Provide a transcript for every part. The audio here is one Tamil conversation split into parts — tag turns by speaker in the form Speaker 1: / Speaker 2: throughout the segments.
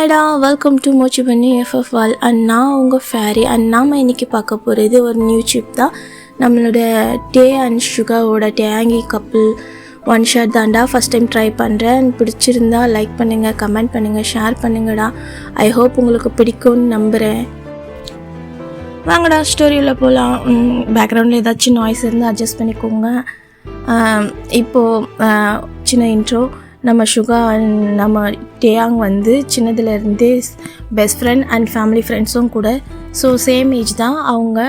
Speaker 1: ஹாய்டா, வெல்கம் டு மோச்சி பண்ணி எஃப்எஃப் வால் அண்ட் நான் உங்கள் ஃபேரி அண்ட் நாம் இன்றைக்கி பார்க்க போகிறது ஒரு நியூ சிப் தான். நம்மளோட டே அண்ட் சுகாவோட டேங்கி கப்பிள் ஒன் ஷர்ட் தான்டா. ஃபஸ்ட் டைம் ட்ரை பண்ணுறேன். பிடிச்சிருந்தா லைக் பண்ணுங்கள், கமெண்ட் பண்ணுங்கள், ஷேர் பண்ணுங்கடா. ஐ ஹோப் உங்களுக்கு பிடிக்கும்னு நம்புகிறேன். வாங்கடா ஸ்டோரியில் போகலாம். பேக்ரவுண்டில் ஏதாச்சும் நாய்ஸ் இருந்து அட்ஜஸ்ட் பண்ணிக்கோங்க. இப்போது சின்ன இன்ட்ரோ. நம்ம சுகா நம்ம டேயாங் வந்து சின்னதுலேருந்தே பெஸ்ட் ஃப்ரெண்ட் அண்ட் ஃபேமிலி ஃப்ரெண்ட்ஸும் கூட. ஸோ சேம் ஏஜ் தான் அவங்க.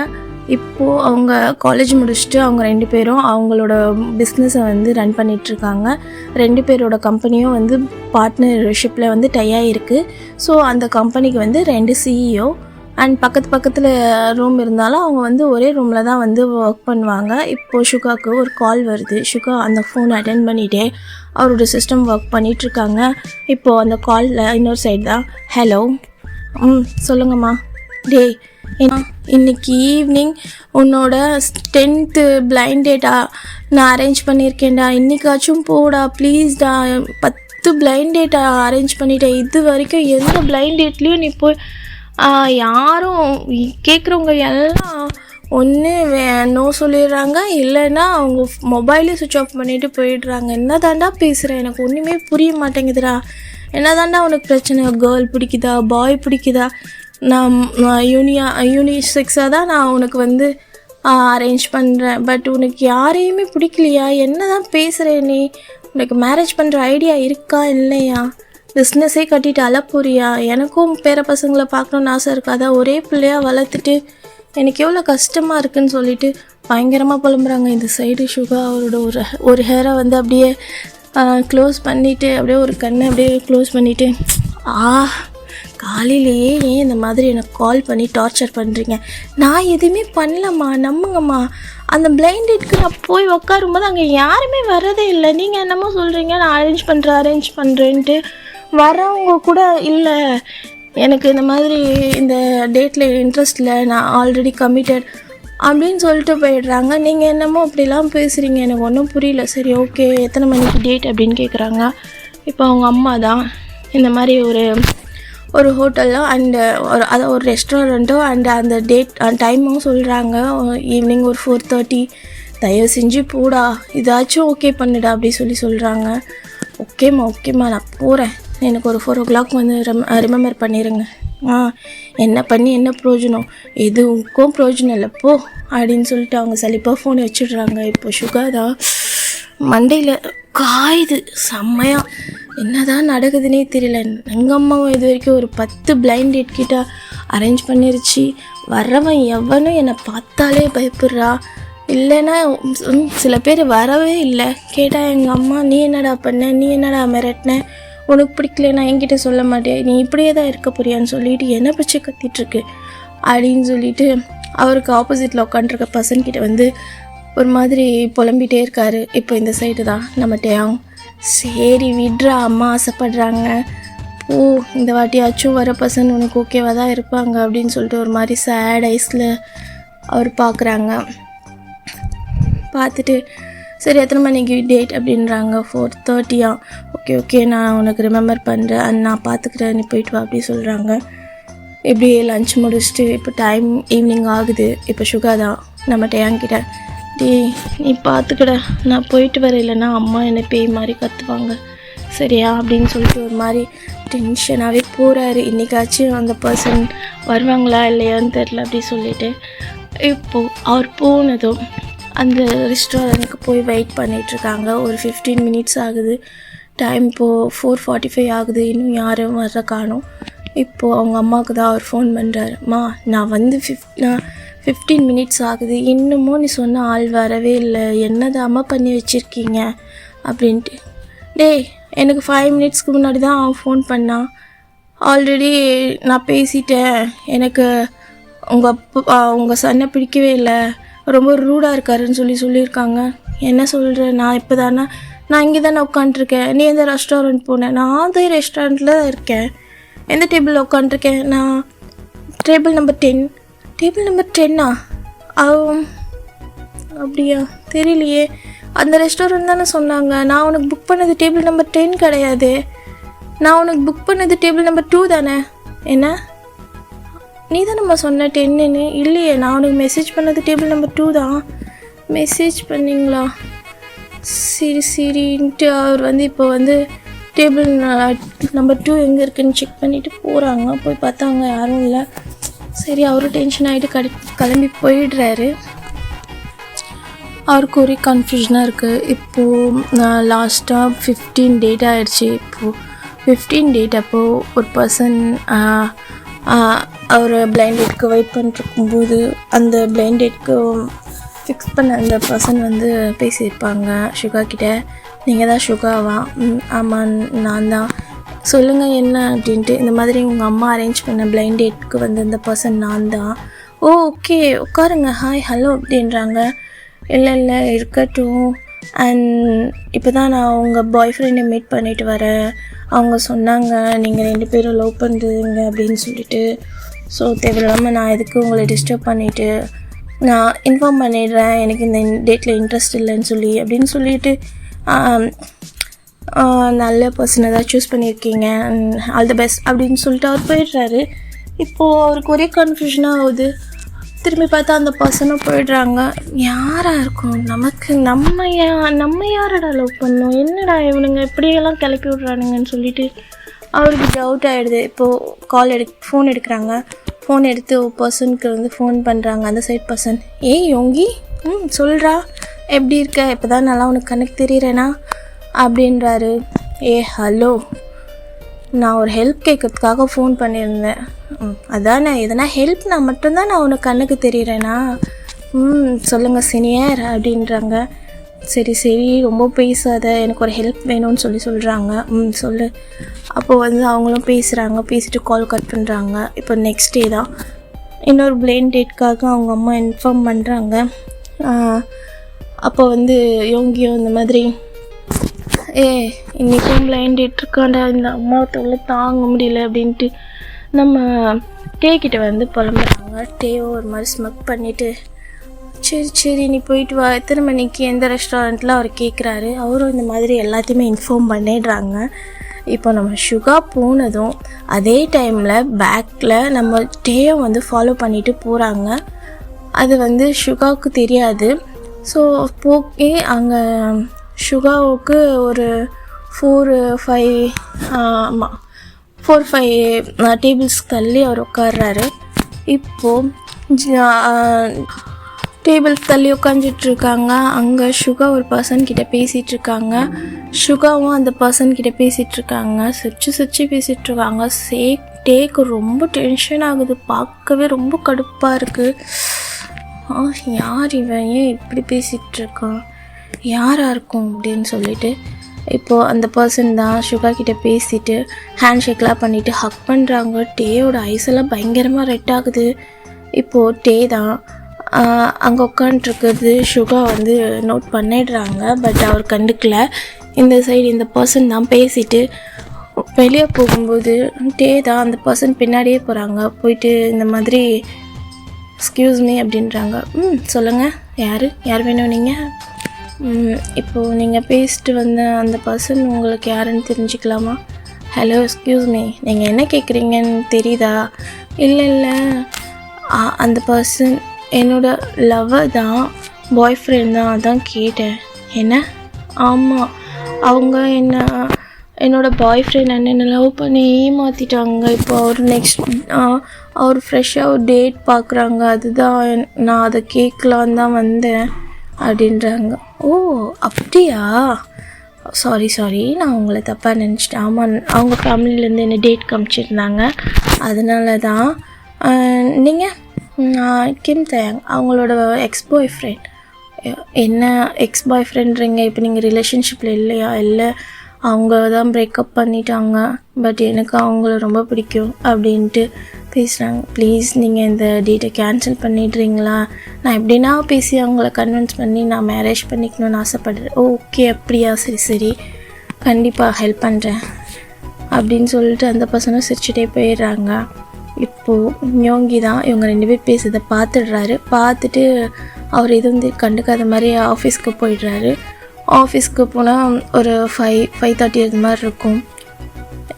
Speaker 1: இப்போது அவங்க காலேஜ் முடிச்சுட்டு அவங்க 2 பேரும் அவங்களோட பிஸ்னஸை வந்து ரன் பண்ணிகிட்ருக்காங்க. 2 பேரோட கம்பெனியும் வந்து பார்ட்னர்ஷிப்பில் வந்து டையாக இருக்குது. ஸோ அந்த கம்பெனிக்கு வந்து 2 CEO அண்ட் பக்கத்தில் ரூம் இருந்தாலும் அவங்க வந்து ஒரே ரூமில் தான் வந்து ஒர்க் பண்ணுவாங்க. இப்போது சுகாவுக்கு ஒரு கால் வருது. சுகா அந்த ஃபோன் அட்டென்ட் பண்ணிகிட்டே அவரோட சிஸ்டம் ஒர்க் பண்ணிகிட்ருக்காங்க. இப்போது அந்த காலில் இன்னொரு சைடு தான் ஹலோ. சொல்லுங்கம்மா. டே, இன்னைக்கு ஈவினிங் உன்னோட 10th பிளைண்ட் டேட்டா நான் அரேஞ்ச் பண்ணியிருக்கேன்டா. இன்றைக்காச்சும் போடா ப்ளீஸ்டா. 10 பிளைண்ட் டேட்டா அரேஞ்ச் பண்ணிட்டேன். இது வரைக்கும் எந்த பிளைண்ட் டேட்லேயும் நீ போய் யாரும் கேட்குறவங்க எல்லாம் ஒன்று நோ சொல்லிடுறாங்க, இல்லைன்னா அவங்க மொபைலே சுவிட்ச் ஆஃப் பண்ணிவிட்டு போயிடுறாங்க. என்ன தாண்டா பேசுகிறேன், எனக்கு ஒன்றுமே புரிய மாட்டேங்குதுடா. என்ன தாண்டா உனக்கு பிரச்சனை? கேர்ள் பிடிக்குதா, பாய் பிடிக்குதா? நான் யூனிசெக்ஸாக தான் நான் உனக்கு வந்து அரேஞ்ச் பண்ணுறேன். பட் உனக்கு யாரையுமே பிடிக்கலையா? என்ன தான் பேசுகிறேன் நீ? உனக்கு மேரேஜ் பண்ணுற ஐடியா இருக்கா இல்லையா? பிஸ்னஸே கட்டிட்டு அலப்போறியா? எனக்கும் பேர பசங்களை பார்க்கணுன்னு ஆசை இருக்காதா? ஒரே பிள்ளையாக வளர்த்துட்டு எனக்கு எவ்வளோ கஷ்டமாக இருக்குதுன்னு சொல்லிட்டு பயங்கரமாக புலம்புறாங்க. இந்த சைடு சுகா அவரோட ஒரு ஹேரை வந்து அப்படியே க்ளோஸ் பண்ணிவிட்டு அப்படியே ஒரு கண்ணை அப்படியே க்ளோஸ் பண்ணிவிட்டு, காலையிலேயே ஏன் இந்த மாதிரி எனக்கு கால் பண்ணி டார்ச்சர் பண்ணுறீங்க? நான் எதுவுமே பண்ணலம்மா, நம்புங்கம்மா. அந்த பிளைண்ட் டேட்க்கு நான் போய் உட்காரும்போது அங்கே யாருமே வரதே இல்லை. நீங்கள் என்னமோ சொல்கிறீங்க நான் அரேஞ்ச் பண்ணுறேன்ட்டு. வரவங்க கூட இல்லை, எனக்கு இந்த மாதிரி இந்த டேட்டில் இன்ட்ரெஸ்ட் இல்லை, நான் ஆல்ரெடி கமிட்டட் அப்படின்னு சொல்லிட்டு போயிடுறாங்க. நீங்கள் என்னமோ அப்படிலாம் பேசுகிறீங்க, எனக்கு ஒன்றும் புரியல. சரி ஓகே, எத்தனை மணிக்கு டேட் அப்படின்னு கேட்குறாங்க. இப்போ அவங்க அம்மா தான் இந்த மாதிரி ஒரு ஹோட்டலில் அண்டு ஒரு ரெஸ்டாரண்ட்டோ அண்ட் அந்த டேட் டைமும் சொல்கிறாங்க. ஈவினிங் ஒரு 4:30. தயவு செஞ்சு போடா, இதாச்சும் ஓகே பண்ணுடா அப்படி சொல்கிறாங்க. ஓகேம்மா நான் போகிறேன். எனக்கு ஒரு 4 o'clock வந்து ரிமெம்பர் பண்ணிடுங்க. என்ன பண்ணி என்ன பிரயோஜனம்? எதுக்கும் பிரயோஜனம் இல்லை போ அப்படின்னு சொல்லிட்டு அவங்க சலிப்பாக ஃபோனை வச்சுடுறாங்க. இப்போ சுகா தான் மண்டையில் காயுது செம்மையாக. என்ன தான் நடக்குதுன்னே தெரியல. எங்கள் அம்மாவும் இது வரைக்கும் ஒரு 10 பிளைண்ட் டேட் கிட்ட அரேஞ்ச் பண்ணிருச்சு. வர்றவன் எவனும் என்னை பார்த்தாலே பயப்படுறா. இல்லைன்னா சில பேர் வரவே இல்லை. கேட்டால் எங்கள் அம்மா நீ என்னடா பண்ண, நீ என்னடா மிரட்டின, உனக்கு பிடிக்கலன்னா என்கிட்ட சொல்ல மாட்டேன், நீ இப்படியே தான் இருக்க போறியான்னு சொல்லிட்டு என்னை பிடிச்சி கத்திட்டுருக்கு அப்படின்னு சொல்லிட்டு அவருக்கு ஆப்போசிட்டில் உட்காந்துருக்க பர்சன்கிட்ட வந்து ஒரு மாதிரி புலம்பிகிட்டே இருக்காரு. இப்போ இந்த சைடு தான் நம்ம டேயாங். சரி விட்றா, அம்மா ஆசைப்படுறாங்க, இந்த வாட்டியாச்சும் வர பர்சன் உனக்கு ஓகேவாக தான் இருப்பாங்க அப்படின்னு சொல்லிட்டு ஒரு மாதிரி சேட் ஐஸில் அவர் பார்க்குறாங்க. பார்த்துட்டு சரி எத்தனை மணிக்கு டேட் அப்படின்றாங்க. 4:30. ஓகே நான் உனக்கு ரிமெம்பர் பண்ணுறேன் அண்ட் நான் பார்த்துக்கிறேன், நீ போயிட்டு வா அப்படி சொல்கிறாங்க. இப்படியே லன்ச் முடிச்சுட்டு இப்போ டைம் ஈவினிங் ஆகுது. இப்போ சுகா தான் நம்ம டேயாங்கிட்ட, நீ பார்த்துக்கட, நான் போயிட்டு வர, இல்லைன்னா அம்மா என்னை பேய் மாதிரி கற்றுவாங்க சரியா அப்படின்னு சொல்லிட்டு ஒரு மாதிரி டென்ஷனாகவே போகிறாரு. இன்றைக்காச்சும் அந்த பர்சன் வருவாங்களா இல்லையான்னு தெரில அப்படி சொல்லிவிட்டு இப்போது அவர் போனதும் அந்த ரெஸ்டாரண்ட்டுக்கு போய் வெயிட் பண்ணிகிட்ருக்காங்க. ஒரு 15 minutes ஆகுது. டைம் இப்போது 4:45 ஆகுது. இன்னும் யாரும் வர காணோம். இப்போது அவங்க அம்மாவுக்கு தான் அவர் ஃபோன் பண்ணுறாரு. நான் வந்து 15 minutes ஆகுது, இன்னமும் நீ சொன்ன ஆள் வரவே இல்லை, என்னதான் அம்மா பண்ணி வச்சுருக்கீங்க அப்படின்ட்டு. எனக்கு 5 minutesக்கு முன்னாடி தான் அவன் ஃபோன் பண்ணான். ஆல்ரெடி நான் பேசிட்டேன். எனக்கு உங்கள் சன்னை பிடிக்கவே இல்லை, ரொம்ப ரூடாக இருக்காருன்னு சொல்லியிருக்காங்க. என்ன சொல்கிறேன்? நான் இங்கே தானே உட்காண்ட்ருக்கேன். நீ எந்த ரெஸ்டாரண்ட் போனேன்? நான் அதே ரெஸ்டாரண்ட்டில் தான் இருக்கேன். எந்த டேபிளில் உட்காண்ட்ருக்கேன்? நான் டேபிள் நம்பர் 10. டேபிள் நம்பர் 10ஆ? அப்படியா? தெரியலையே. அந்த ரெஸ்டாரண்ட் தானே சொன்னாங்க. நான் உனக்கு புக் பண்ணது டேபிள் நம்பர் 10 கிடையாது. நான் உனக்கு புக் பண்ணது டேபிள் நம்பர் 2 தானே. என்ன நீ தானம்மா சொன்ன 10ன்னு? இல்லையே, நான் உனக்கு மெசேஜ் பண்ணது டேபிள் நம்பர் 2 தான். மெசேஜ் பண்ணிங்களா? சரின்ட்டு அவர் வந்து இப்போ வந்து டேபிள் நம்பர் 2 எங்கே இருக்குதுன்னு செக் பண்ணிவிட்டு போகிறாங்க. போய் பார்த்தாங்க யாரும் இல்லை. சரி, அவரும் டென்ஷன் ஆகிட்டு கிளம்பி போயிடுறாரு. அவருக்கு ஒரே கன்ஃபியூஷனாக இருக்குது. இப்போது நான் லாஸ்ட்டாக 15 டேட் ஆகிடுச்சி. இப்போது 15 டேட் அப்போது ஒரு பர்சன் அவர் பிளைண்ட் டேட்க்கு வெயிட் பண்ணிட்டுருக்கும்போது அந்த பிளைண்ட் டேட்க்கு ஃபிக்ஸ் பண்ண அந்த பர்சன் வந்து பேசியிருப்பாங்க சுகா கிட்டே. நீங்கள் தான் சுகாவா? ஆமாம் நான் தான். சொல்லுங்கள் என்ன அப்படின்ட்டு. இந்த மாதிரி உங்கள் அம்மா அரேஞ்ச் பண்ண பிளைண்ட் டேட்க்கு வந்து அந்த பர்சன் நான் தான். ஓகே உட்காருங்க, ஹாய் ஹலோ அப்படின்றாங்க. இல்லை இருக்கட்டும். அண்ட் இப்போ தான் நான் உங்கள் பாய் ஃப்ரெண்டை மீட் பண்ணிவிட்டு வரேன். அவங்க சொன்னாங்க நீங்கள் 2 பேரும் லவ் பண்ணுறீங்க அப்படின்னு சொல்லிட்டு. ஸோ தேவையில்லாமல் நான் எதுக்கு உங்களை டிஸ்டர்ப் பண்ணிவிட்டு நான் இன்ஃபார்ம் பண்ணிடுறேன் எனக்கு இந்த டேட்டில் இன்ட்ரெஸ்ட் இல்லைன்னு சொல்லி அப்படின்னு சொல்லிட்டு நல்ல பர்சனை தான் சூஸ் பண்ணியிருக்கீங்க, ஆல் தி பெஸ்ட் அப்படின்னு சொல்லிட்டு அவர் போயிடுறாரு. இப்போது அவருக்கு ஒரே கன்ஃபியூஷனாக ஆகுது. திரும்பி பார்த்தா அந்த பர்சனும் போயிடுறாங்க. யாராக இருக்கும் நமக்கு? நம்ம யாரடா லவ் பண்ணோம்? என்னடா இவனுங்க இப்படியெல்லாம் கிளப்பி விட்றானுங்கன்னு சொல்லிட்டு அவருக்கு டவுட் ஆகிடுது. இப்போது ஃபோன் எடுக்கிறாங்க. ஃபோன் எடுத்து ஒரு பர்சனுக்கு வந்து ஃபோன் பண்ணுறாங்க. அந்த சைட் பர்சன், ஏய் யோங்கி, சொல்கிறா எப்படி இருக்க? இப்போ தான் நல்லா உனக்கு கணக்கு தெரியுறேனா அப்படின்றாரு. ஹலோ, நான் ஒரு ஹெல்ப் கேட்கறதுக்காக ஃபோன் பண்ணியிருந்தேன். அதானே, எதனா ஹெல்ப்னா மட்டும்தான் நான் உனக்கு கண்ணுக்கு தெரியுறேனா? சொல்லுங்கள் சீனியர் அப்படின்றாங்க. சரி ரொம்ப பேசாத, எனக்கு ஒரு ஹெல்ப் வேணும்னு சொல்கிறாங்க. சொல்லு. அப்போது வந்து அவங்களும் பேசிட்டு கால் கட் பண்ணுறாங்க. இப்போ நெக்ஸ்ட் டே தான் இன்னொரு பிளைண்ட் டேட்காக அவங்க அம்மா இன்ஃபார்ம் பண்ணுறாங்க. அப்போ வந்து யோங்கியும் இந்த மாதிரி, இன்றைக்கும் பிளைண்ட் டேட் இருக்காண்டா, இந்த அம்மாவத்தோட தாங்க முடியல அப்படின்ட்டு நம்ம டேக்கிட்ட வந்து புலம்புறாங்க. டேவோ ஒரு மாதிரி ஸ்மக் பண்ணிவிட்டு, சரி நீ போயிட்டு வா, எத்தனை மணிக்கு எந்த ரெஸ்டாரண்ட்டில் அவர் கேட்குறாரு. அவரும் இந்த மாதிரி எல்லாத்தையுமே இன்ஃபார்ம் பண்ணிடுறாங்க. இப்போ நம்ம சுகா போனதும் அதே டைமில் பேக்கில் நம்ம டேயை வந்து ஃபாலோ பண்ணிவிட்டு போகிறாங்க. அது வந்து சுகாவுக்கு தெரியாது. ஸோ போக்கே அங்கே சுகாவுக்கு ஒரு 4-5 டேபிள்ஸ் தள்ளி அவர் உட்கார்றாரு. இப்போது டேபிள்ஸ் தள்ளி உட்காந்துட்ருக்காங்க. அங்கே சுகா ஒரு பர்சன்கிட்ட பேசிகிட்ருக்காங்க. சுகாவும் அந்த பர்சன்கிட்ட பேசிகிட்ருக்காங்க. சிரிச்சு பேசிகிட்ருக்காங்க. டேக்கு ரொம்ப டென்ஷன் ஆகுது. பார்க்கவே ரொம்ப கடுப்பாக இருக்குது. யார் இவன், ஏன் இப்படி பேசிகிட்ருக்கான், யாராக இருக்கும் அப்படின்னு சொல்லிட்டு இப்போது அந்த பர்சன் தான் சுகா கிட்டே பேசிவிட்டு ஹேண்ட் ஷேக்லாம் பண்ணிவிட்டு ஹக் பண்ணுறாங்க. டேயோட ஐஸெல்லாம் பயங்கரமாக ரெட் ஆகுது. இப்போது டே தான் அங்கே உட்காண்ட்ருக்கிறது சுகா வந்து நோட் பண்ணிடுறாங்க. பட் அவர் கண்டுக்கல. இந்த சைடு இந்த பர்சன் தான் பேசிவிட்டு வெளியே போகும்போது டே தான் அந்த பர்சன் பின்னாடியே போகிறாங்க. போயிட்டு இந்த மாதிரி எக்ஸ்கியூஸ் மீ அப்படின்றாங்க. சொல்லுங்கள், யார் வேணும் நீங்கள்? இப்போது நீங்கள் பேசிட்டு வந்த அந்த பர்சன் உங்களுக்கு யாருன்னு தெரிஞ்சுக்கலாமா? ஹலோ எக்ஸ்கியூஸ் மீ, நீங்கள் என்ன கேட்குறீங்கன்னு தெரியுதா? இல்லை அந்த பர்சன் என்னோடய லவ்வர் தான், பாய் ஃப்ரெண்ட் தான், அதான் கேட்டேன். என்ன? ஆமாம், அவங்க என்னோடய பாய் ஃப்ரெண்ட் என்னை லவ் பண்ணி ஏமாற்றிட்டாங்க. இப்போ அவர் ஃப்ரெஷ்ஷாக ஒரு டேட் பார்க்குறாங்க. அதுதான் நான் அதை கேட்கலான்னு தான் வந்தேன் அப்படின்றாங்க. ஓ அப்படியா, சாரி நான் உங்களை தப்பாக நினச்சிட்டேன். ஆமாம், அவங்க ஃபேமிலியிலேருந்து என்ன டேட் காமிச்சிருந்தாங்க, அதனால தான். நீங்கள் கிம் தயாங், அவங்களோட எக்ஸ்-பாய் ஃப்ரெண்ட். என்ன எக்ஸ்-பாய் ஃப்ரெண்ட்றீங்க? இப்போ நீங்கள் ரிலேஷன்ஷிப்பில் இல்லையா? இல்லை, அவங்க தான் பிரேக்கப் பண்ணிட்டாங்க. பட் எனக்கு அவங்கள ரொம்ப பிடிக்கும் அப்படின்ட்டு பேசுகிறாங்க. ப்ளீஸ் நீங்கள் இந்த டேட்டை கேன்சல் பண்ணிடுறீங்களா? நான் எப்படின்னா பேசி அவங்கள கன்வின்ஸ் பண்ணி நான் மேரேஜ் பண்ணிக்கணும்னு ஆசைப்படுறேன். ஓகே அப்படியா, சரி கண்டிப்பாக ஹெல்ப் பண்ணுறேன் அப்படின்னு சொல்லிட்டு அந்த பசங்களும் சிரிச்சுட்டே போயிடுறாங்க. இப்போது யோங்கி தான் இவங்க 2 பேர் பேசுறதை பார்த்துட்டு அவர் எதுவும் கண்டுக்காத மாதிரி ஆஃபீஸ்க்கு போயிடுறாரு. ஆஃபீஸ்க்கு போனால் ஒரு 5:30 அது மாதிரி இருக்கும்.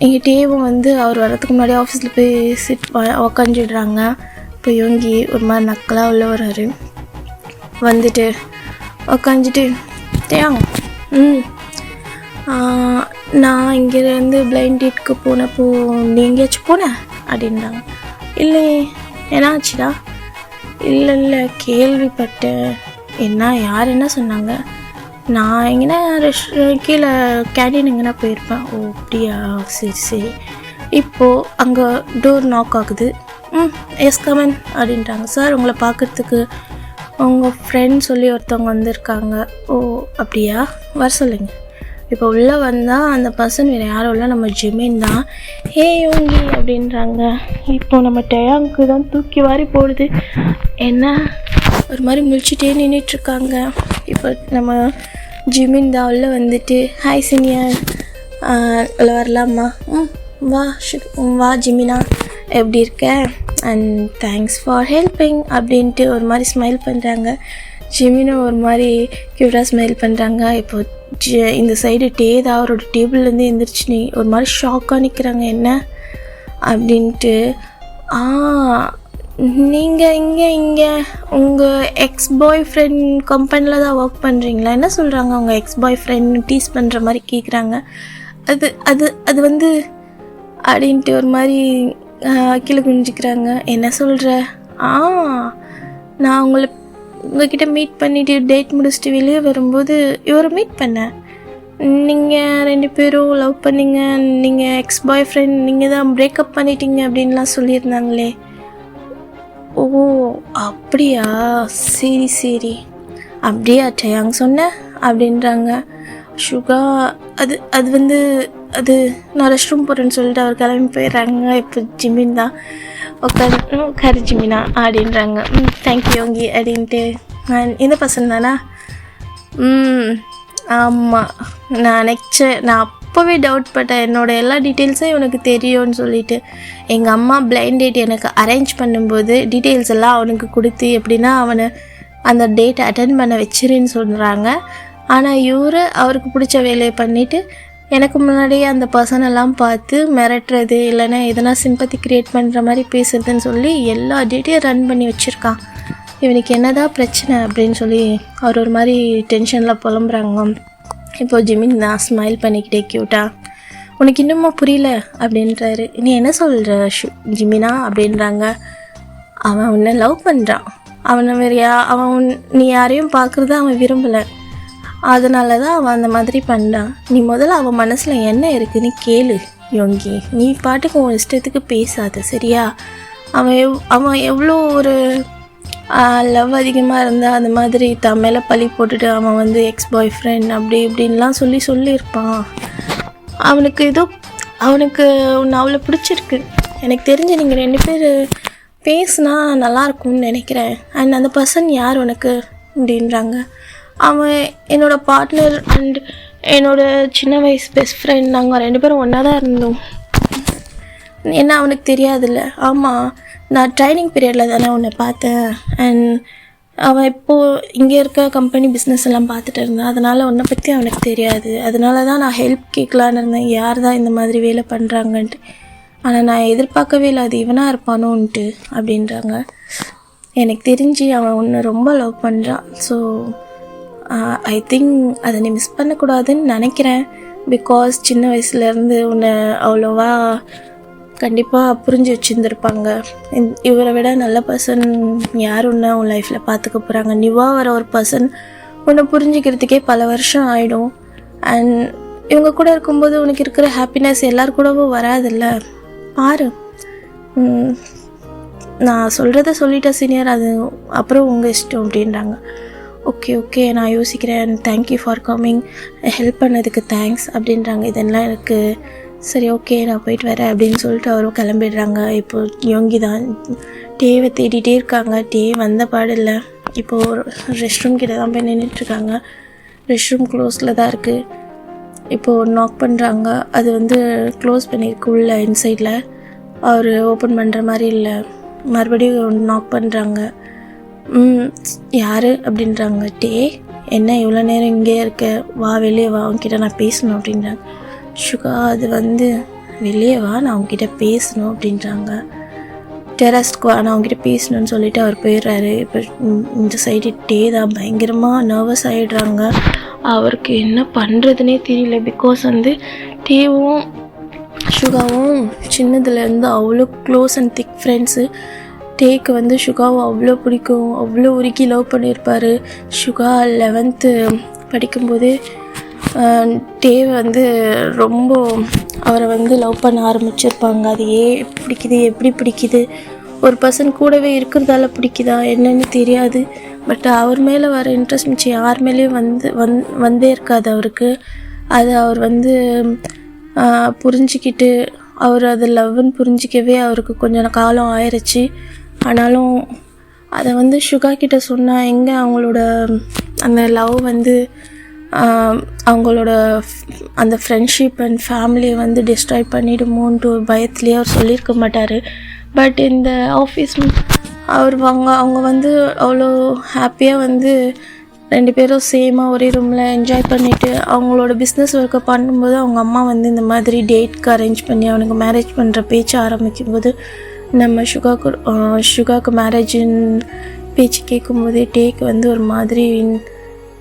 Speaker 1: எங்கள் டேவும் வந்து அவர் வரதுக்கு முன்னாடி ஆஃபீஸில் போய் உக்காந்துடுறாங்க. இப்போ யோங்கி ஒரு மாதிரி நக்கலாக உள்ள வர்றாரு. வந்துட்டு உக்காந்துட்டு தேவாங்க நான் இங்கேருந்து பிளைண்ட் டேட்க்கு போனப்போ நீ எங்கேயாச்சும் போனேன் அப்படின்றாங்க. இல்லை என்னாச்சுடா? இல்லை கேள்விப்பட்டேன். யார் என்ன சொன்னாங்க? நான் எங்கன்னா கீழே கேண்டீன் எங்கன்னா போயிருப்பேன். ஓ அப்படியா, சரி. இப்போது அங்கே டோர் நாக் ஆகுது. எஸ் கமன் அப்படின்றாங்க. சார் உங்களை பார்க்குறதுக்கு உங்கள் ஃப்ரெண்ட் சொல்லி ஒருத்தவங்க வந்திருக்காங்க. ஓ அப்படியா, வர சொல்லுங்க. இப்போ உள்ளே வந்தால் அந்த பர்சன் வேறு யாரும் இல்லை, நம்ம ஜிமின் தான். ஹே யோங்கி அப்படின்றாங்க. இப்போ நம்ம டயாங்க்கு தான் தூக்கி வாரி போடுது. என்ன ஒரு மாதிரி முழிச்சிட்டே நின்றுட்டுருக்காங்க. இப்போ நம்ம ஜிமின் தான் உள்ளே வந்துட்டு ஹாய் சீனியர் உள்ள வரலாமா? வா ஜிமினா, எப்படி இருக்க? அண்ட் தேங்க்ஸ் ஃபார் ஹெல்பிங் அப்படின்ட்டு ஒரு மாதிரி ஸ்மைல் பண்ணுறாங்க. ஜிமினும் ஒரு மாதிரி க்யூட்டாக ஸ்மைல் பண்ணுறாங்க. இப்போ இந்த சைடு தான் அவரோட டேபிள்லேருந்து எந்திரிச்சு ஒரு மாதிரி ஷாக்காக நிற்கிறாங்க. என்ன அப்படின்ட்டு. நீங்கள் இங்கே உங்கள் எக்ஸ் பாய் ஃப்ரெண்ட் கம்பெனியில் தான் ஒர்க் பண்ணுறீங்களா? என்ன சொல்கிறாங்க? அவங்க எக்ஸ் பாய் ஃப்ரெண்ட் டீஸ் பண்ணுற மாதிரி கேட்குறாங்க. அது அது அது வந்து அப்படின்ட்டு ஒரு மாதிரி கீழே குனிஞ்சிக்கிறாங்க. என்ன சொல்கிற? நான் உங்ககிட்ட மீட் பண்ணிவிட்டு டேட் முடிச்சுட்டு வெளியே வரும்போது இவரை மீட் பண்ணேன். நீங்கள் 2 பேரும் லவ் பண்ணிங்க, நீங்கள் எக்ஸ் பாய் ஃப்ரெண்ட், நீங்கள் தான் பிரேக்கப் பண்ணிட்டீங்க அப்படின்லாம் சொல்லியிருந்தாங்களே. ஓ அப்படியா, சரி அப்படியா டயாங் சொன்னேன் அப்படின்றாங்க. சுகா அது வந்து நான் ரெஸ்ட் ரூம் போகிறேன்னு சொல்லிட்டு அவர் கிளம்பி போயிடுறாங்க. இப்போ ஜிமின் தான் உட்காரு ஜிமினா அப்படின்றாங்க. தேங்க்யூ யோங்கி அப்படின்ட்டு. இந்த பர்சன் தானா? ஆமாம், நான் அப்போவே டவுட் பட்டேன். என்னோடய எல்லா டீட்டெயில்ஸும் இவனுக்கு தெரியும்னு சொல்லிட்டு. எங்கள் அம்மா பிளைண்ட் டேட் எனக்கு அரேஞ்ச் பண்ணும்போது டீட்டெயில்ஸ் எல்லாம் அவனுக்கு கொடுத்து எப்படின்னா அவனை அந்த டேட்டை அட்டென்ட் பண்ண வச்சிருன்னு சொல்கிறாங்க. ஆனால் அவருக்கு பிடிச்ச வேலையை பண்ணிவிட்டு எனக்கு முன்னாடியே அந்த பர்சனெல்லாம் பார்த்து மிரட்டுறது, இல்லைன்னா எதனா சிம்பத்தி க்ரியேட் பண்ணுற மாதிரி பேசுறதுன்னு சொல்லி எல்லா டேட்டையும் ரன் பண்ணி வச்சுருக்கான். இவனுக்கு என்னதான் பிரச்சனை அப்படின்னு சொல்லி அவர் ஒரு மாதிரி டென்ஷனில் புலம்புறாங்க. இப்போது ஜிமின் தான் ஸ்மைல் பண்ணிக்கிட்டே க்யூட்டா, உனக்கு இன்னுமா புரியல அப்படின்றாரு. நீ என்ன சொல்கிற ஜிமினா அப்படின்றாங்க. அவன் உன்னை லவ் பண்ணுறான். அவனை நீ யாரையும் பார்க்குறத அவன் விரும்பலை. அதனால தான் அவன் அந்த மாதிரி பண்ணான். நீ முதல்ல அவன் மனசில் என்ன இருக்குன்னு கேளு யோங்கி. நீ பாட்டுக்கு உன் இஷ்டத்துக்கு பேசாத, சரியா? அவன் எவ்வளோ ஒரு லவ் அதிகமாக இருந்தால் அந்த மாதிரி மேலே பழி போட்டுட்டு அவன் வந்து எக்ஸ் பாய் ஃப்ரெண்ட் அப்படி இப்படின்லாம் சொல்லியிருப்பான். அவனுக்கு ஒன்று அவ்வளோ பிடிச்சிருக்கு. எனக்கு தெரிஞ்சு நீங்கள் 2 பேர் பேசுனா நல்லாயிருக்கும்னு நினைக்கிறேன். அண்ட் அந்த பர்சன் யார் உனக்கு அப்படின்றாங்க. அவன் என்னோடய பார்ட்னர் அண்ட் என்னோடய சின்ன வயசு பெஸ்ட் ஃப்ரெண்ட். நாங்கள் 2 பேரும் ஒன்றா தான் இருந்தோம். என்ன அவனுக்கு தெரியாதுல்ல? ஆமாம், நான் ட்ரைனிங் பீரியடில் தானே உன்னை பார்த்தேன். அண்ட் அவன் இப்போது இங்கே இருக்க கம்பெனி பிஸ்னஸ் எல்லாம் பார்த்துட்டு இருந்தான். அதனால் உன்னை பற்றி அவனுக்கு தெரியாது. அதனால தான் நான் ஹெல்ப் கேட்கலான்னு இருந்தேன், யார் தான் இந்த மாதிரி வேலை பண்ணுறாங்கன்ட்டு. ஆனால் நான் எதிர்பார்க்கவே இல்லை அது இவனாக இருப்பானோன்ட்டு அப்படின்றாங்க. எனக்கு தெரிஞ்சு அவன் உன்னை ரொம்ப லவ் பண்ணுறான். ஸோ ஐ திங்க் அதை நீ மிஸ் பண்ணக்கூடாதுன்னு நினைக்கிறேன். பிகாஸ் சின்ன வயசுலேருந்து உன்னை அவ்வளோவா கண்டிப்பாக புரிஞ்சு வச்சுருந்துருப்பாங்க. இவரை விட நல்ல பர்சன் யார் உன்னை உன் லைஃப்பில் பார்த்துக்க போகிறாங்க? நியூவாக வர ஒரு பர்சன் உன்னை புரிஞ்சுக்கிறதுக்கே பல வருஷம் ஆகிடும். அண்ட் இவங்க கூட இருக்கும்போது உனக்கு இருக்கிற ஹாப்பினஸ் எல்லார் கூடவும் வராதில்ல. பாரு, நான் சொல்கிறத சொல்லிட்டேன் சீனியர், அது அப்புறம் உங்கள் இஷ்டம் அப்படின்றாங்க. ஓகே நான் யோசிக்கிறேன். தேங்க்யூ ஃபார் கம்மிங், ஹெல்ப் பண்ணதுக்கு தேங்க்ஸ் அப்படின்றாங்க. இதெல்லாம் எனக்கு சரி, ஓகே நான் போயிட்டு வரேன் அப்படின்னு சொல்லிட்டு அவரும் கிளம்பிடுறாங்க. இப்போது யோங்கி தான் டேவை தேடிட்டே இருக்காங்க. டே வந்த பாடில்லை. இப்போது ரெஸ்ட் ரூம் கிட்ட தான் போய் நின்றுட்டுருக்காங்க. ரெஸ்ட் ரூம் க்ளோஸில் தான் இருக்குது. இப்போது நாக் பண்ணுறாங்க. அது வந்து க்ளோஸ் பண்ணியிருக்கு உள்ள இன்சைடில். அவர் ஓப்பன் பண்ணுற மாதிரி இல்லை. மறுபடியும் நாக் பண்ணுறாங்க. யார் அப்படின்றாங்க. டே என்ன இவ்வளோ நேரம் இங்கே இருக்க, வா வெளியே வா, அவங்ககிட்ட நான் பேசணும் அப்படின்றாங்க. சுகா அது வந்து வெளியே வா, நான் அவங்ககிட்ட பேசணும் அப்படின்றாங்க. டெரஸ்க்கு வா, நான் அவங்ககிட்ட பேசணும்னு சொல்லிட்டு அவர் போயிடுறாரு. இப்போ இந்த சைடு டே தான் பயங்கரமாக நர்வஸ் ஆகிடுறாங்க. அவருக்கு என்ன பண்ணுறதுனே தெரியல. பிகாஸ் வந்து டேவும் சுகாவும் சின்னதுலேருந்து அவ்வளோ க்ளோஸ் அண்ட் திக் ஃப்ரெண்ட்ஸு. டேக்கு வந்து சுகாவை அவ்வளோ பிடிக்கும், அவ்வளோ உருக்கி லவ் பண்ணியிருப்பார். சுகா 11th படிக்கும்போது டே வந்து ரொம்ப அவரை வந்து லவ் பண்ண ஆரம்பிச்சிருப்பாங்க. அது எப்படி பிடிக்குது, ஒரு பர்சன் கூடவே இருக்கிறதால பிடிக்குதா என்னன்னு தெரியாது. பட் அவர் மேலே வர இன்ட்ரெஸ்ட் மிச்சம் யார் மேலேயும் வந்தே இருக்காது அவருக்கு. அது அவர் வந்து புரிஞ்சிக்கிட்டு அவர் அது லவ்னு புரிஞ்சிக்கவே அவருக்கு கொஞ்சம் காலம் ஆயிடுச்சு. ஆனாலும் அதை வந்து சுகா கிட்ட சொன்னால் எங்கே அவங்களோட அந்த லவ் வந்து அவங்களோட அந்த ஃப்ரெண்ட்ஷிப் அண்ட் ஃபேமிலியை வந்து டிஸ்ட்ராய் பண்ணிவிடுமோன்ட்டு ஒரு பயத்துலேயே அவர் சொல்லியிருக்க மாட்டார். பட் இந்த ஆஃபீஸ் அவங்க வந்து அவ்வளோ ஹாப்பியாக வந்து 2 பேரும் சேமாக ஒரே ரூமில் என்ஜாய் பண்ணிவிட்டு அவங்களோட பிஸ்னஸ் ஒர்க்கை பண்ணும்போது அவங்க அம்மா வந்து இந்த மாதிரி டேட்க்கு அரேஞ்ச் பண்ணி அவனுக்கு மேரேஜ் பண்ணுற பேச்சு ஆரம்பிக்கும்போது நம்ம சுகாவுக்கு மேரேஜின் பேச்சு கேட்கும்போது டேக்கு வந்து ஒரு மாதிரி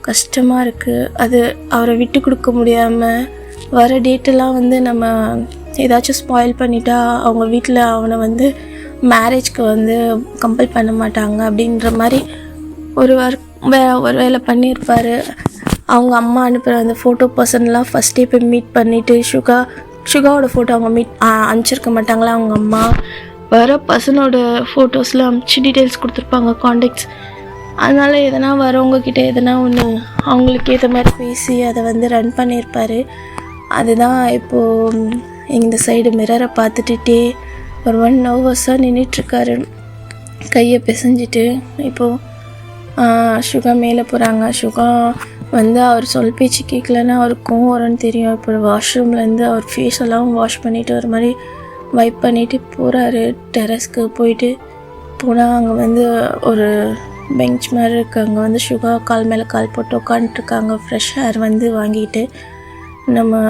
Speaker 1: கஷ்டமாக இருக்குது. அது அவரை விட்டு கொடுக்க முடியாமல் வர டேட்டெல்லாம் வந்து நம்ம ஏதாச்சும் ஸ்பாயில் பண்ணிட்டா அவங்க வீட்டில் அவனை வந்து மேரேஜ்க்கு வந்து கம்பல் பண்ண மாட்டாங்க அப்படின்ற மாதிரி ஒரு வேலை பண்ணியிருப்பார். அவங்க அம்மா அனுப்புகிற அந்த ஃபோட்டோ பர்சன்லாம் ஃபஸ்ட்டே போய் மீட் பண்ணிவிட்டு சுகாவோட ஃபோட்டோ அவங்க அனுப்பிச்சிருக்க மாட்டாங்களா அவங்க அம்மா. வர பர்சனோட ஃபோட்டோஸில் அனுப்பிச்சு டீட்டெயில்ஸ் கொடுத்துருப்பாங்க, காண்டாக்ட்ஸ். அதனால் எதனா வரவங்கக்கிட்ட எதனா ஒன்று அவங்களுக்கு ஏற்ற மாதிரி பேசி அதை வந்து ரன் பண்ணியிருப்பார். அதுதான் இப்போது இந்த சைடு மிரரை பார்த்துட்டுட்டே ஒரு 1 ஹவர்ஸாக நின்றுட்டுருக்காரு கையை பிசைஞ்சிட்டு. இப்போது சுகா மேலே போகிறாங்க. சுகா வந்து அவர் சொல் பேச்சு கேட்கலன்னா அவருக்கும் வரும்னு தெரியும். இப்போ வாஷ்ரூம்லேருந்து அவர் ஃபேஸ் எல்லாம் வாஷ் பண்ணிவிட்டு ஒரு மாதிரி வைப் பண்ணிவிட்டு போகிறாரு. டெரஸ்க்கு போயிட்டு போனால் அங்கே வந்து ஒரு பெஞ்ச் மாதிரி இருக்குது. அங்கே வந்து சுகா கால் மேலே கால் போட்டு உட்காந்துட்ருக்காங்க. ஃப்ரெஷ் ஹேர் வந்து வாங்கிட்டு நம்ம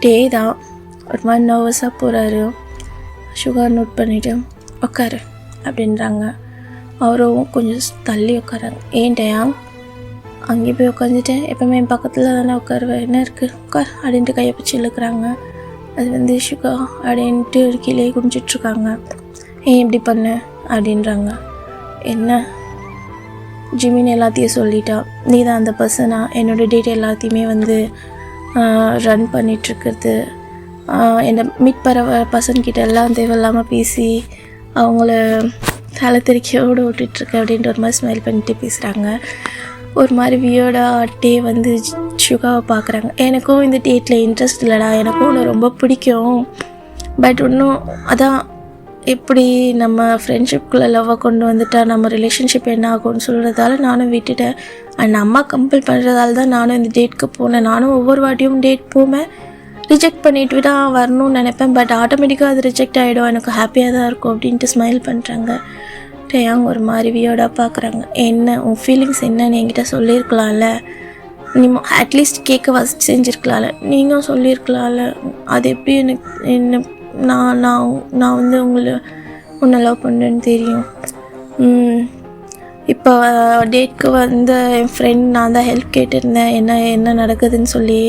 Speaker 1: டே தான் ஒரு மாதிரி நர்வஸாக போகிறாரு. சுகா நோட் பண்ணிவிட்டு உட்காரு அப்படின்றாங்க. அவரும் கொஞ்சம் தள்ளி உட்காராங்க. ஏன்டையா அங்கே போய் உட்காந்துட்டேன், எப்போவுமே என் பக்கத்தில் தானே உட்காருவேன், என்ன இருக்குது உட்கார் அப்படின்ட்டு கையை பிடிச்சி இழுக்கிறாங்க. அது வந்து சுகா அப்படின்ட்டு கீழே குடிச்சிட்ருக்காங்க. ஏன் இப்படி பண்ண அப்படின்றாங்க. என்ன ஜிமின் எல்லாத்தையும் சொல்லிட்டா, நீ தான் அந்த பர்சனா என்னோடய டேட் எல்லாத்தையுமே வந்து ரன் பண்ணிகிட்ருக்கிறது, என்னை மீட் பண்ண பர்சன்கிட்ட எல்லாம் தேவையில்லாமல் பேசி அவங்கள தலை தெறிக்கையோடு விட்டுட்ருக்க அப்படின்ட்டு ஒரு மாதிரி ஸ்மைல் பண்ணிட்டு பேசுகிறாங்க. ஒரு மாதிரி வியர்டாக டே வந்து சுகாவை பார்க்குறாங்க. எனக்கும் இந்த டேட்டில் இன்ட்ரெஸ்ட் இல்லைடா, எனக்கும் ஒன்று ரொம்ப பிடிக்கும், பட் இன்னும் அதான் எப்படி நம்ம ஃப்ரெண்ட்ஷிப்குள்ளே லவ்வை கொண்டு வந்துட்டா நம்ம ரிலேஷன்ஷிப் என்ன ஆகும்னு சொல்கிறதால நானும் விட்டுட்டேன். அண்ட் அம்மா கம்பல் பண்ணுறதால தான் நானும் இந்த டேட்க்கு போனேன். நானும் ஒவ்வொரு வாட்டியும் டேட் போவேன், ரிஜெக்ட் பண்ணிட்டு தான் வரணும்னு நினைப்பேன், பட் ஆட்டோமேட்டிக்காக அது ரிஜெக்ட் ஆகிடும், எனக்கு ஹாப்பியாக தான் இருக்கும் அப்படின்ட்டு ஸ்மைல் பண்ணுறாங்க. டேயாங் ஒரு மாதிரி வியர்டாக பார்க்குறாங்க. என்ன உன் ஃபீலிங்ஸ் என்னன்னு என்கிட்ட சொல்லியிருக்கலாம்ல, நீ அட்லீஸ்ட் கேட்க செஞ்சுருக்கலாம்ல, நீங்களும் சொல்லியிருக்கலாம்ல. அது எப்படி என்ன நான் வந்து உன்னை லவ் பண்ணுறேன்னு தெரியும். இப்போ டேட்க்கு வந்து என் ஃப்ரெண்ட் நான் தான் ஹெல்ப் கேட்டிருந்தேன், என்ன நடக்குதுன்னு சொல்லி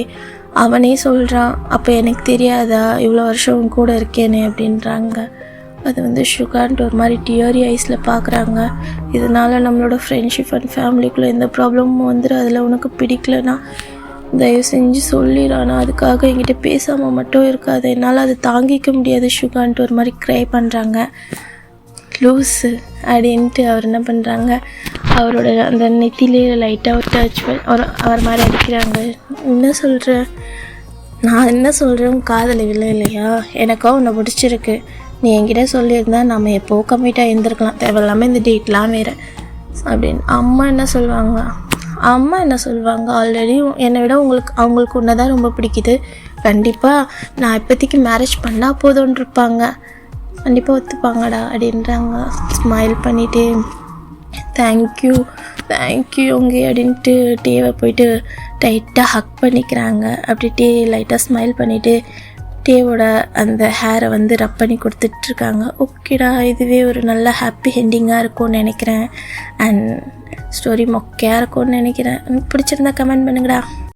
Speaker 1: அவனே சொல்கிறான். அப்போ எனக்கு தெரியாதா இவ்வளோ வருஷம் கூட இருக்கேனே அப்படின்றாங்க. அது வந்து சுகான்ட்டு ஒரு மாதிரி டியரி ஐஸில் பார்க்குறாங்க. இதனால் நம்மளோட ஃப்ரெண்ட்ஷிப் அண்ட் ஃபேமிலிக்குள்ளே எந்த ப்ராப்ளமும் வந்துடும். அதில் உனக்கு பிடிக்கலன்னா தயவு செஞ்சு சொல்லிடானா, அதுக்காக என்கிட்ட பேசாமல் மட்டும் இருக்காது, என்னால் அது தாங்கிக்க முடியாது சுகான்ட்டு ஒரு மாதிரி க்ரை பண்ணுறாங்க. லூஸு அப்படின்ட்டு அவர் என்ன பண்ணுறாங்க, அவரோட அந்த நெத்திலே லைட்டாக ஒரு டச் அவர் மாதிரி அடிக்கிறாங்க. என்ன சொல்கிற, நான் என்ன சொல்கிறேன் காதல் இல்லையா, எனக்கோ உன்னை பிடிச்சிருக்கு, நீ என்கிட்ட சொல்லியிருந்தா நம்ம எப்போ கம்மிட்டாக இருந்திருக்கலாம், தேவையில்லாமல் இந்த டேட்லாம் வேறு அப்படின்னு. அம்மா என்ன சொல்லுவாங்க, ஆல்ரெடி என்னை விட அவங்களுக்கு உன்னை தான் ரொம்ப பிடிக்குது, கண்டிப்பாக நான் இப்போதைக்கு மேரேஜ் பண்ணால் போதும்னு இருப்பாங்க, கண்டிப்பாக ஒத்துப்பாங்கடா அப்படின்றாங்க. ஸ்மைல் பண்ணிவிட்டு தேங்க்யூ உங்க அப்படின்ட்டு டேவை போயிட்டு டைட்டாக ஹக் பண்ணிக்கிறாங்க. அப்படி டே லைட்டாக ஸ்மைல் பண்ணிவிட்டு தேவோட அந்த ஹேரை வந்து ரப் பண்ணி கொடுத்துட்ருக்காங்க. ஓகேடா, இதுவே ஒரு நல்ல ஹாப்பி எண்டிங்காக இருக்கும்னு நினைக்கிறேன். அண்ட் ஸ்டோரி மொக்கையாக இருக்கும்னு நினைக்கிறேன். பிடிச்சிருந்தா கமெண்ட் பண்ணுங்கடா.